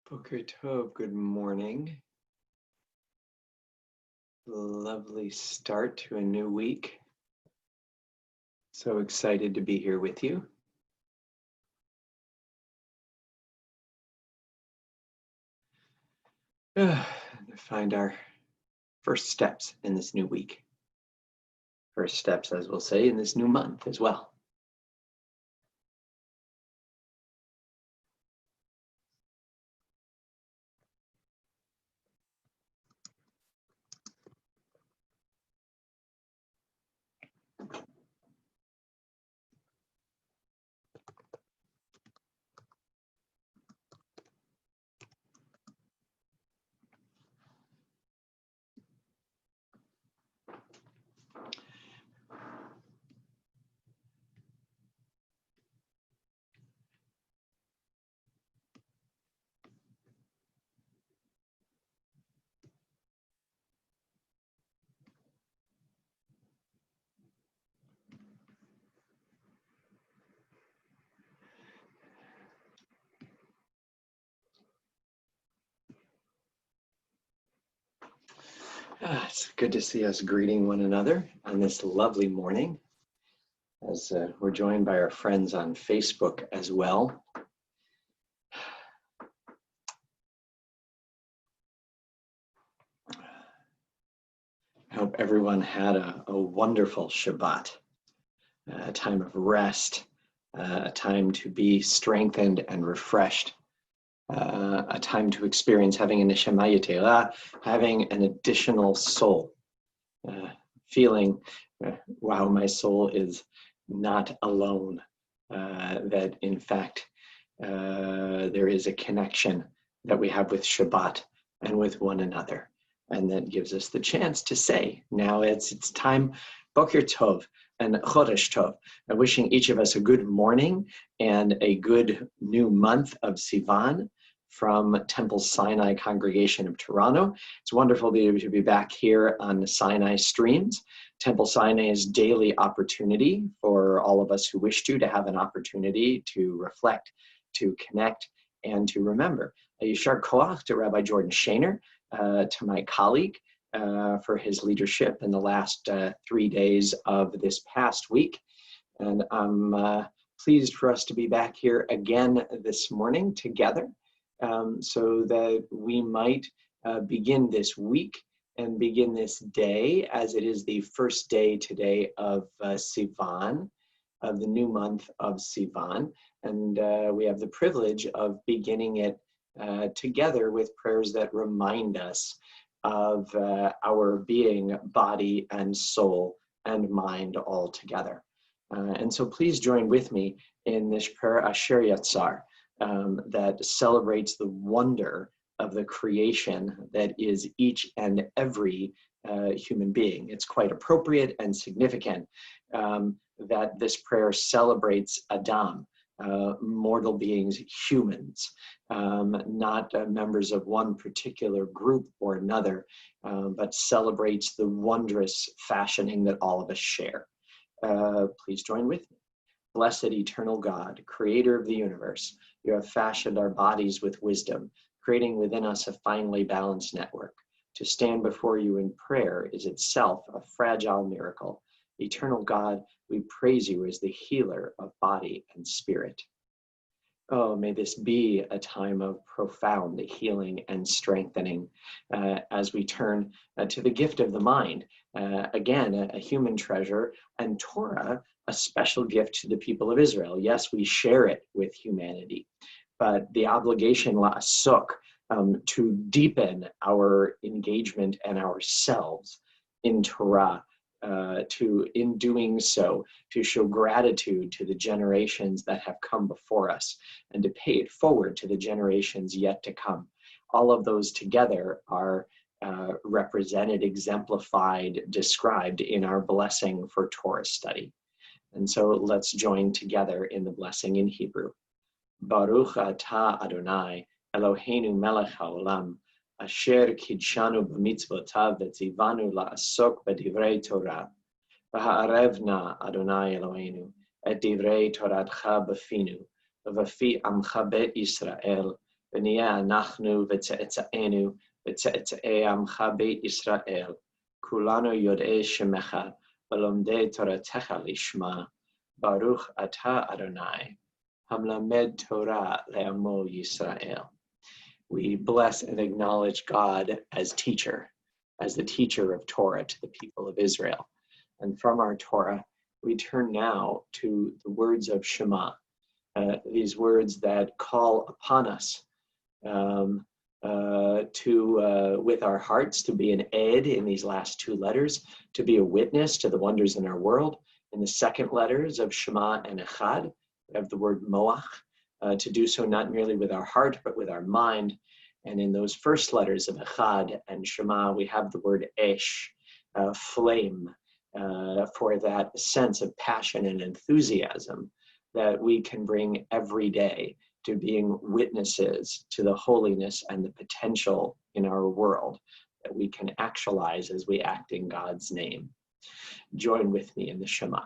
Boker Tov, good morning. Lovely start to a new week. So excited to be here with you. To find our first steps in this new week. First steps, as we'll say, in this new month as well. It's good to see us greeting one another on this lovely morning, as we're joined by our friends on Facebook as well. I hope everyone had a wonderful Shabbat, a time of rest, a time to be strengthened and refreshed, a time to experience having a neshama yetera, having an additional soul, feeling, wow, my soul is not alone, that in fact there is a connection that we have with Shabbat and with one another. And that gives us the chance to say, now it's time, Boker Tov and Chodesh Tov, and wishing each of us a good morning and a good new month of Sivan from Temple Sinai Congregation of Toronto. It's wonderful to be back here on the Sinai streams. Temple Sinai is daily opportunity for all of us who wish to have an opportunity to reflect, to connect, and to remember. Yishar Koach to Rabbi Jordan Shaner, to my colleague for his leadership in the last 3 days of this past week. And I'm pleased for us to be back here again this morning together, so that we might begin this week and begin this day, as it is the first day today of Sivan, of the new month of Sivan. And we have the privilege of beginning it together with prayers that remind us of our being body and soul and mind all together. And so please join with me in this prayer Asher Yatzar, that celebrates the wonder of the creation that is each and every human being. It's quite appropriate and significant that this prayer celebrates Adam, mortal beings, humans, not members of one particular group or another, but celebrates the wondrous fashioning that all of us share. Please join with me. Blessed eternal God, creator of the universe, you have fashioned our bodies with wisdom, creating within us a finely balanced network. To stand before you in prayer is itself a fragile miracle. Eternal God, we praise you as the healer of body and spirit. Oh, may this be a time of profound healing and strengthening as we turn to the gift of the mind. Again, a human treasure, and Torah, a special gift to the people of Israel. Yes, we share it with humanity, but the obligation la'asok, to deepen our engagement and ourselves in Torah, in doing so, to show gratitude to the generations that have come before us and to pay it forward to the generations yet to come. All of those together are represented, exemplified, described in our blessing for Torah study. And so let's join together in the blessing in Hebrew. Baruch atah Adonai, Eloheinu melech haolam, asher kidshanu b'mitzvotav v'tzivanu la'asok b'divrei Torah. V'ha'arevna Adonai Eloheinu, et divrei Toratcha b'finu, v'fi amcha bet Yisrael, ונהיה אנחנו וצאצאינו וצאצאי עמך בית ישראל, כולנו יודעי שמך ולומדי תורתך לשמה, ברוך אתה אדוני, המלמד Torah לעמו Yisrael. We bless and acknowledge God as teacher, as the teacher of Torah to the people of Israel. And from our Torah, we turn now to the words of Shema, these words that call upon us with our hearts to be an ed in these last two letters, to be a witness to the wonders in our world. In the second letters of Shema and Echad, we have the word moach, to do so not merely with our heart, but with our mind. And in those first letters of Echad and Shema, we have the word esh, flame, for that sense of passion and enthusiasm that we can bring every day to being witnesses to the holiness and the potential in our world that we can actualize as we act in God's name. Join with me in the Shema.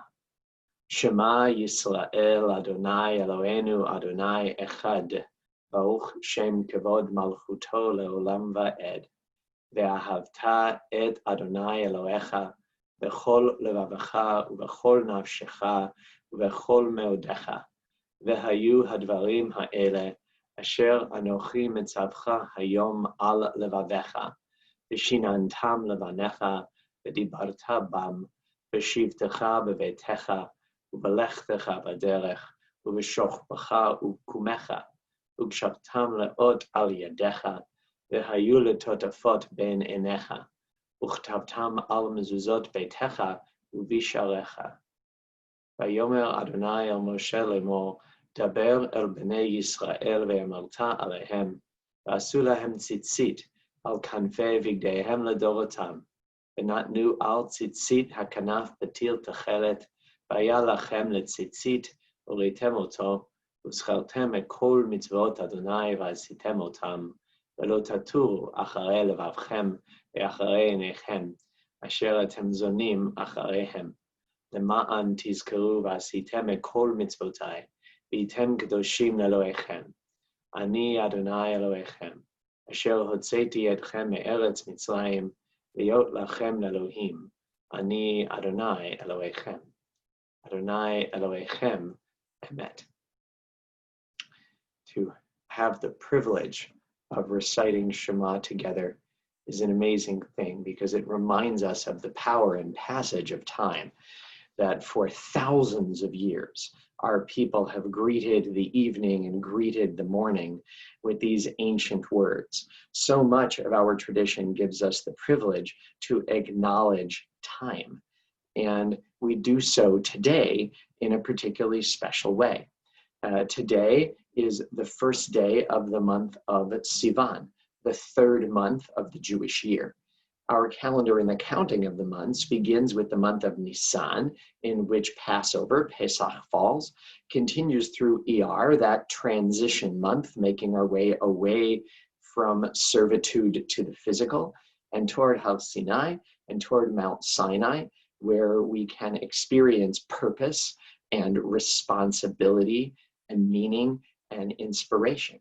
Shema Yisrael Adonai Eloheinu Adonai Echad, Baruch Shem Kevod Malchuto Leolam Va'ed, Ve'ahavta et Adonai Elohecha Bechol Levavecha Ubechol Nafshecha Ubechol Meodecha, Vehayu Hadvarim Ha'ele Asher Anochi Mitzavcha Hayom Al Levavecha, Vishinantam Levanecha V'dibarta Bam, V'shivtecha B'vetecha Ubelechtecha Baderech, Ubeshochbecha Ukumecha, Ukshavtam Leot Al Yadecha, Vehayu Letotafot Ben Enecha, Uchtavtam Al Mezuzot Betecha, Ubisharecha. Vayomer Adonai El Moshe Lemor, Daber El Bnei Yisrael Ve'amarta Alehem, V'asu Lahem Tzitzit, Al Kanfei Vigdeihem Ledorotam, V'natnu Al Tzitzit HaKanaf Betil Techelet, Vaya lachem letzitzit, uleitem oto, uschaltem et kol mitzvot Adonai v'asitem otam, v'lo taturu acharei levavchem ve'acharei einechem, asher atem zonim achareihem. Lema'an tizkeru v'asitem et kol mitzvotai, v'item kedoshim leloechem. Ani Adonai Elohechem, asher hotzeti etchem me'eretz Mitzrayim, v'yot lachem lelohim. Ani Adonai Elohechem. Adonai Elohechem Emet. To have the privilege of reciting Shema together is an amazing thing because it reminds us of the power and passage of time, that for thousands of years, our people have greeted the evening and greeted the morning with these ancient words. So much of our tradition gives us the privilege to acknowledge time. And we do so today in a particularly special way. Today is the first day of the month of Sivan, the third month of the Jewish year. Our calendar in the counting of the months begins with the month of Nisan, in which Passover, Pesach, falls, continues through Iyar, that transition month, making our way away from servitude to the physical, and toward Har Sinai, and toward Mount Sinai, where we can experience purpose and responsibility and meaning and inspiration.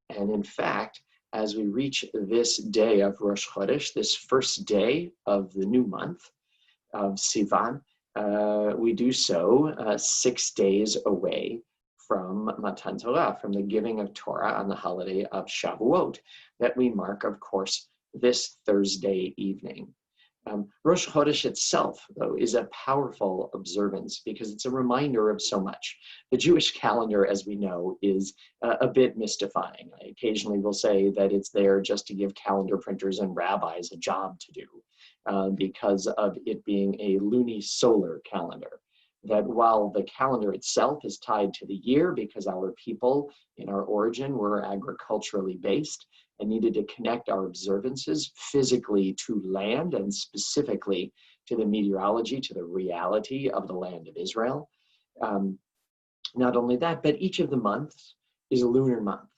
And in fact, as we reach this day of Rosh Chodesh, this first day of the new month of Sivan, we do so 6 days away from Matan Torah, from the giving of Torah on the holiday of Shavuot, that we mark, of course, this Thursday evening. Rosh Chodesh itself, though, is a powerful observance because it's a reminder of so much. The Jewish calendar, as we know, is a bit mystifying. I occasionally will say that it's there just to give calendar printers and rabbis a job to do because of it being a lunisolar calendar. That while the calendar itself is tied to the year because our people in our origin were agriculturally based, and needed to connect our observances physically to land and specifically to the meteorology, to the reality of the land of Israel. Not only that, but each of the months is a lunar month.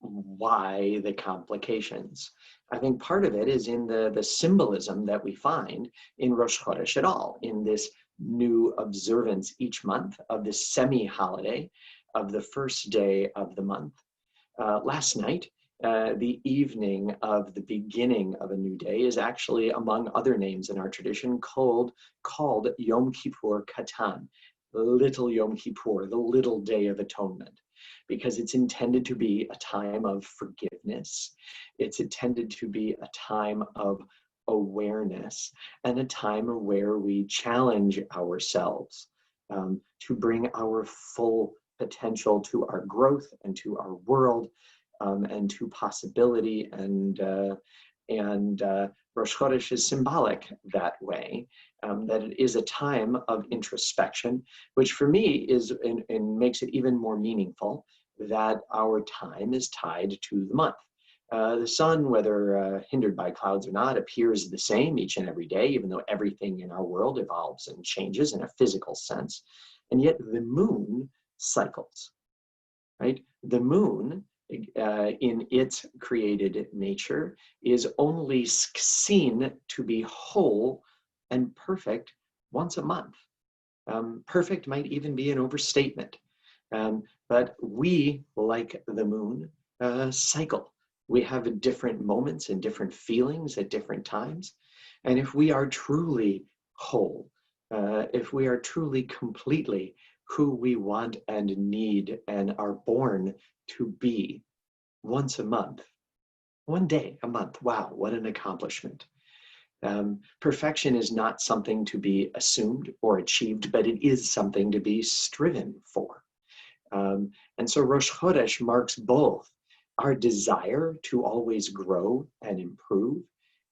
Why the complications? I think part of it is in the symbolism that we find in Rosh Chodesh at all, in this new observance each month of this semi-holiday of the first day of the month. Last night, the evening of the beginning of a new day is actually, among other names in our tradition, called Yom Kippur Katan, little Yom Kippur, the little day of atonement, because it's intended to be a time of forgiveness. It's intended to be a time of awareness and a time where we challenge ourselves to bring our full potential to our growth and to our world and to possibility. And Rosh Chodesh is symbolic that way, that it is a time of introspection, which for me is and makes it even more meaningful that our time is tied to the month. The sun, whether hindered by clouds or not, appears the same each and every day, even though everything in our world evolves and changes in a physical sense. And yet the moon cycles, right? The moon, in its created nature, is only seen to be whole and perfect once a month. Perfect might even be an overstatement. But we, like the moon, cycle. We have different moments and different feelings at different times. And if we are truly whole, if we are truly completely who we want and need and are born to be once a month, one day a month, wow, what an accomplishment. Perfection is not something to be assumed or achieved, but it is something to be striven for. And so Rosh Chodesh marks both our desire to always grow and improve,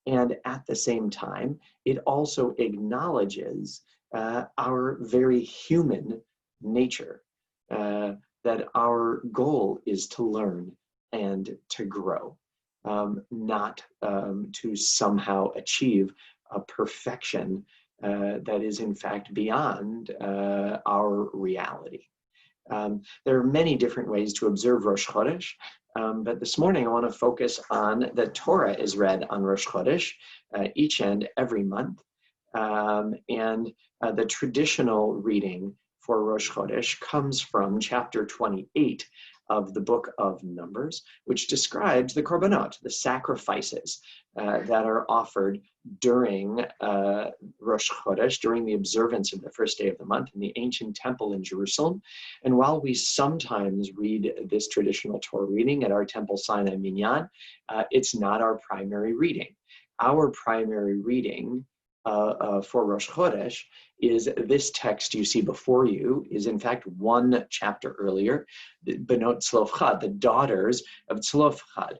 and at the same time, it also acknowledges our very human nature, that our goal is to learn and to grow, not to somehow achieve a perfection that is in fact beyond our reality. There are many different ways to observe Rosh Chodesh, but this morning I want to focus on the Torah is read on Rosh Chodesh each and every month. And the traditional reading for Rosh Chodesh comes from chapter 28 of the book of Numbers, which describes the korbanot, the sacrifices that are offered during Rosh Chodesh, during the observance of the first day of the month in the ancient temple in Jerusalem. And while we sometimes read this traditional Torah reading at our temple Sinai Minyan, it's not our primary reading. Our primary reading for Rosh Chodesh is this text you see before you, is in fact one chapter earlier, the Benot Tzlofchad, the daughters of Tzlofchad.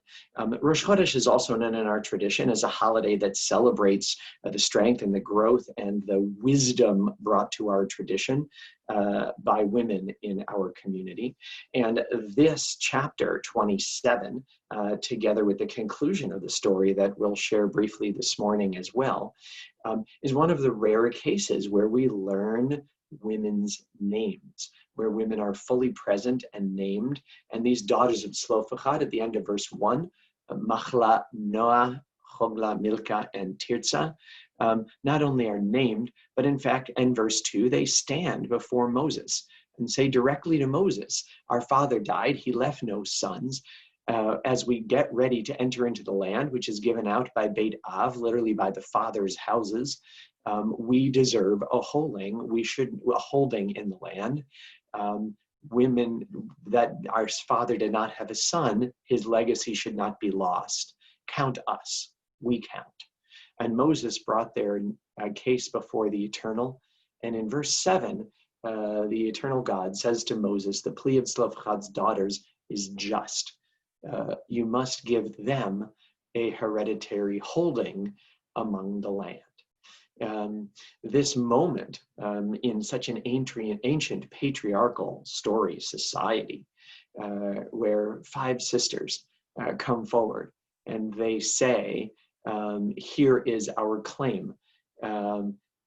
Rosh Chodesh is also known in our tradition as a holiday that celebrates the strength and the growth and the wisdom brought to our tradition by women in our community. And this chapter 27, together with the conclusion of the story that we'll share briefly this morning as well, is one of the rare cases where we learn women's names, where women are fully present and named. And these daughters of Tzlofchad at the end of verse 1, Machla, Noah, Chogla, Milka, and Tirza, not only are named, but in fact, in verse 2, they stand before Moses and say directly to Moses, our father died, he left no sons. As we get ready to enter into the land, which is given out by Beit Av, literally by the father's houses, we deserve a holding. We should a holding in the land. Women, that our father did not have a son, his legacy should not be lost. Count us. We count. And Moses brought their case before the Eternal. And in verse 7, the Eternal God says to Moses, the plea of Tzlofchad's daughters is just. You must give them a hereditary holding among the land. This moment in such an ancient patriarchal story society, where 5 sisters come forward and they say, here is our claim.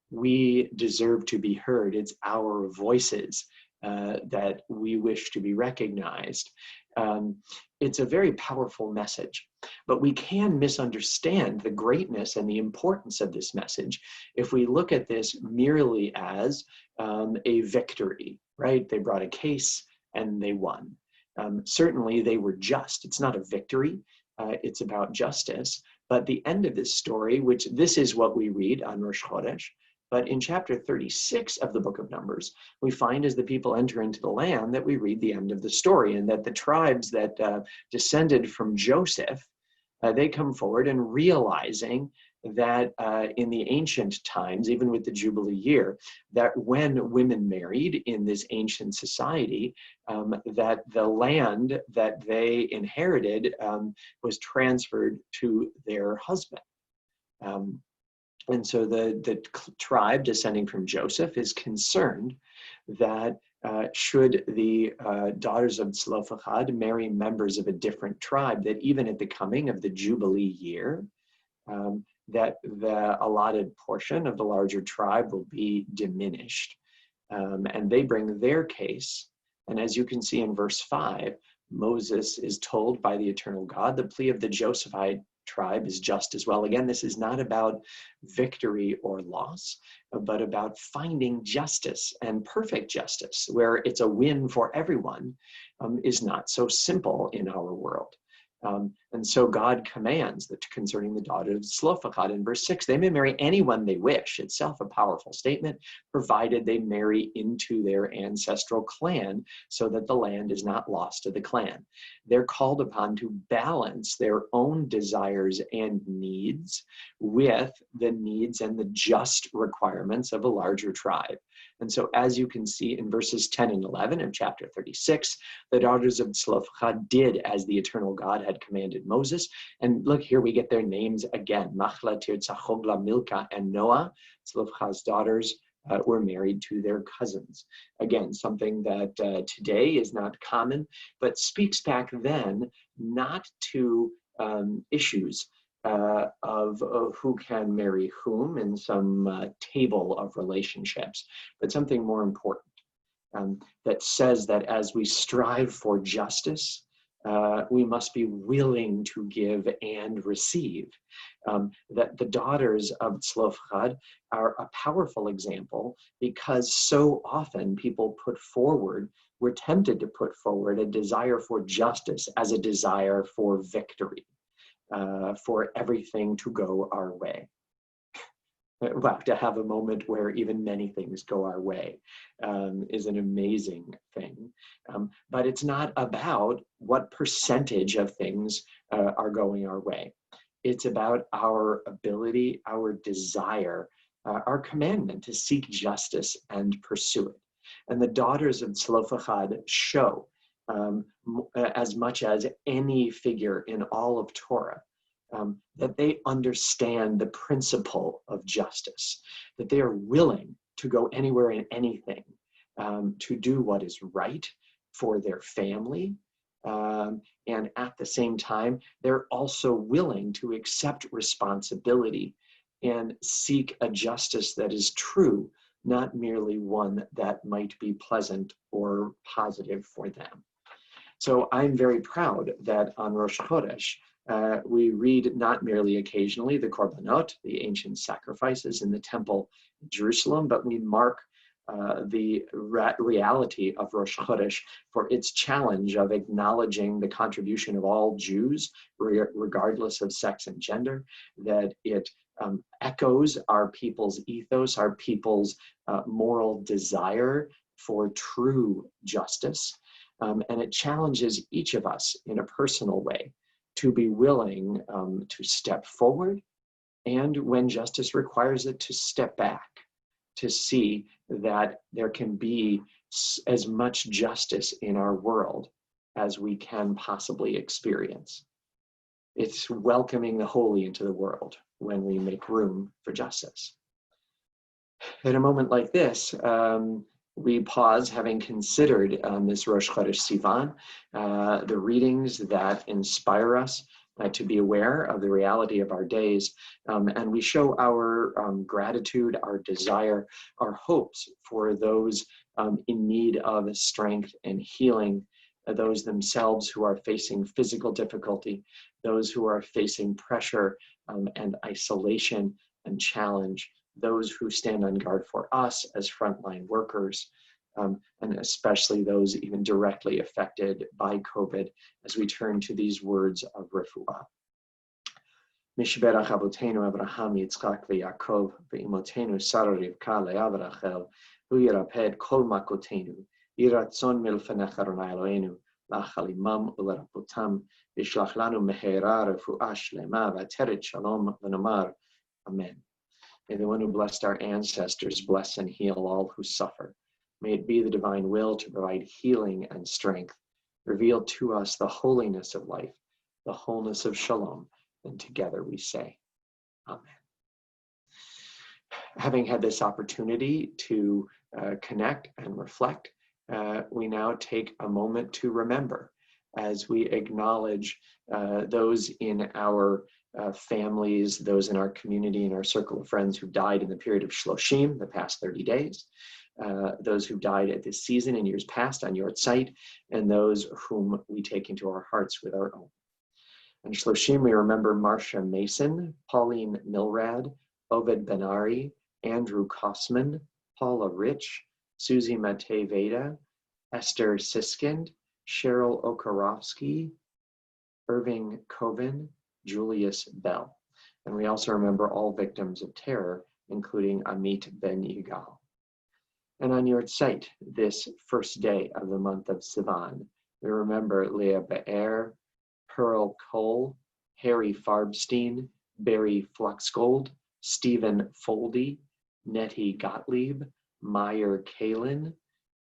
We deserve to be heard. It's our voices that we wish to be recognized. It's a very powerful message, but we can misunderstand the greatness and the importance of this message if we look at this merely as a victory, right? They brought a case and they won. Certainly they were just. It's not a victory. It's about justice. But the end of this story, which this is what we read on Rosh Chodesh, but in chapter 36 of the book of Numbers, we find as the people enter into the land that we read the end of the story, and that the tribes that descended from Joseph, they come forward and realizing that in the ancient times, even with the Jubilee year, that when women married in this ancient society, that the land that they inherited was transferred to their husband. And so the tribe descending from Joseph is concerned that should the daughters of Tzlofachad marry members of a different tribe, that even at the coming of the Jubilee year, that the allotted portion of the larger tribe will be diminished. And they bring their case. And as you can see in verse 5, Moses is told by the eternal God, the plea of the Josephite tribe is just as well. Again, this is not about victory or loss, but about finding justice, and perfect justice, where it's a win for everyone, is not so simple in our world. And so God commands that concerning the daughters of Tzlofachad in verse 6, they may marry anyone they wish, itself a powerful statement, provided they marry into their ancestral clan so that the land is not lost to the clan. They're called upon to balance their own desires and needs with the needs and the just requirements of a larger tribe. And so as you can see in verses 10 and 11 of chapter 36, the daughters of Tzlofachad did as the eternal God had commanded Moses. And look, here we get their names again. Machla, Tirzah, Hogla, Milcah, and Noah. Tzlofachad's daughters were married to their cousins. Again, something that today is not common, but speaks back then not to issues of who can marry whom in some table of relationships, but something more important that says that as we strive for justice, we must be willing to give and receive. That the daughters of Tzlofachad are a powerful example, because so often people we're tempted to put forward a desire for justice as a desire for victory. For everything to go our way. Well, to have a moment where even many things go our way is an amazing thing. But it's not about what percentage of things are going our way. It's about our ability, our desire, our commandment to seek justice and pursue it. And the daughters of Tzlofachad show as much as any figure in all of Torah, that they understand the principle of justice, that they are willing to go anywhere and anything to do what is right for their family. And at the same time, they're also willing to accept responsibility and seek a justice that is true, not merely one that might be pleasant or positive for them. So I'm very proud that on Rosh Chodesh, we read not merely occasionally the Korbanot, the ancient sacrifices in the temple in Jerusalem, but we mark the reality of Rosh Chodesh for its challenge of acknowledging the contribution of all Jews, regardless of sex and gender, that it echoes our people's ethos, our people's moral desire for true justice. And it challenges each of us in a personal way to be willing to step forward, and when justice requires it, to step back, to see that there can be as much justice in our world as we can possibly experience. It's welcoming the holy into the world when we make room for justice. At a moment like this, we pause, having considered this Rosh Chodesh Sivan, the readings that inspire us to be aware of the reality of our days, and we show our gratitude, our desire, our hopes for those in need of strength and healing, those themselves who are facing physical difficulty, those who are facing pressure and isolation and challenge, those who stand on guard for us as frontline workers, and especially those even directly affected by COVID, as we turn to these words of refuah. Mishberach Avotenu Abraham, Yitzchak veYaakov ve'imotenu Sarah Rivka Leah veRachel hu yiraped kol makotenu yiratzon milfanecha Adonai Eloheinu lachal imam u'lerapotam v'shlach lanu mehera refuah shlema v'ateret shalom v'nomar Amen. May the one who blessed our ancestors bless and heal all who suffer. May it be the divine will to provide healing and strength. Reveal to us the holiness of life, the wholeness of shalom, and together we say, Amen. Having had this opportunity to connect and reflect, we now take a moment to remember as we acknowledge those in our families, those in our community, in our circle of friends who died in the period of Shloshim, the past 30 days, those who died at this season in years past on your site, and those whom we take into our hearts with our own. On Shloshim, we remember Marcia Mason, Pauline Milrad, Oved Benari, Andrew Kosman, Paula Rich, Susie Mate Veda, Esther Siskind, Cheryl Okarofsky, Irving Coven, Julius Bell. And we also remember all victims of terror, including Amit Ben Yigal. And on your site, this first day of the month of Sivan, we remember Leah Be'er, Pearl Cole, Harry Farbstein, Barry Fluxgold, Stephen Foldy, Nettie Gottlieb, Meyer Kalin,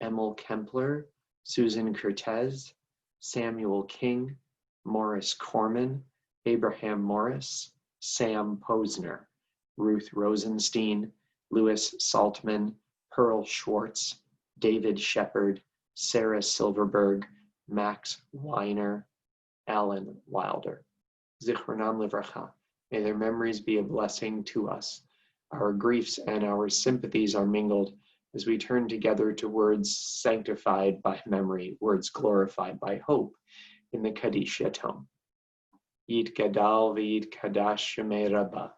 Emil Kempler, Susan Cortez, Samuel King, Morris Corman, Abraham Morris, Sam Posner, Ruth Rosenstein, Louis Saltman, Pearl Schwartz, David Shepard, Sarah Silverberg, Max Weiner, Alan Wilder. Zichronam livracha. May their memories be a blessing to us. Our griefs and our sympathies are mingled as we turn together to words sanctified by memory, words glorified by hope in the Kaddish Yatom. Yit gadal v'yit kadash shemei rabba,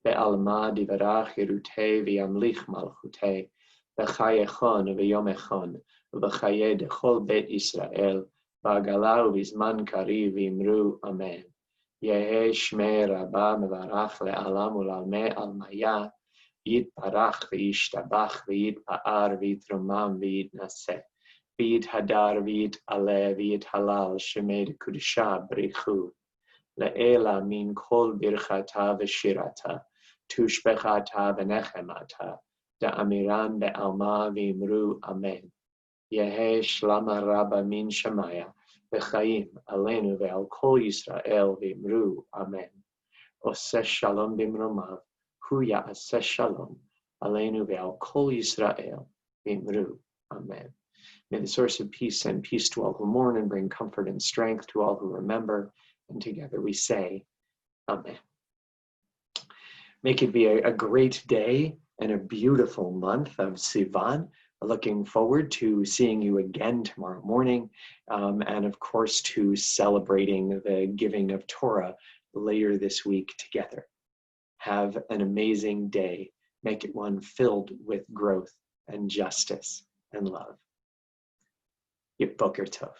ve'alma divarach yerutei v'yamlich malchutei, v'chayechon v'yomechon, v'chaye dechol bet Yisrael, v'agalau v'zman kariv v'imru amen. Yehe shmei rabba mevarach le'alam u'lalmei almaya, yitbarach v'yishtabach v'yitpa'ar v'yitromam v'yitnaseh, v'yithadar v'yit'aleh v'yithalal shemei kudusha b'richu. Le'ela min kol birchata v'shirata, tushbechata v'nechemata, da'amiran be'alma v'imru amen. Yehe shlama rabba min shemaya, v'chaim alenu ve'al kol Yisrael v'imru amen. Oseh shalom b'imromav, hu ya'aseh shalom, alenu ve'al kol Yisrael v'imru amen. May the source of peace send peace to all who mourn and bring comfort and strength to all who remember. And together we say, Amen. Make it be a great day and a beautiful month of Sivan. Looking forward to seeing you again tomorrow morning, and of course to celebrating the giving of Torah later this week together. Have an amazing day. Make it one filled with growth and justice and love. Boker Tov.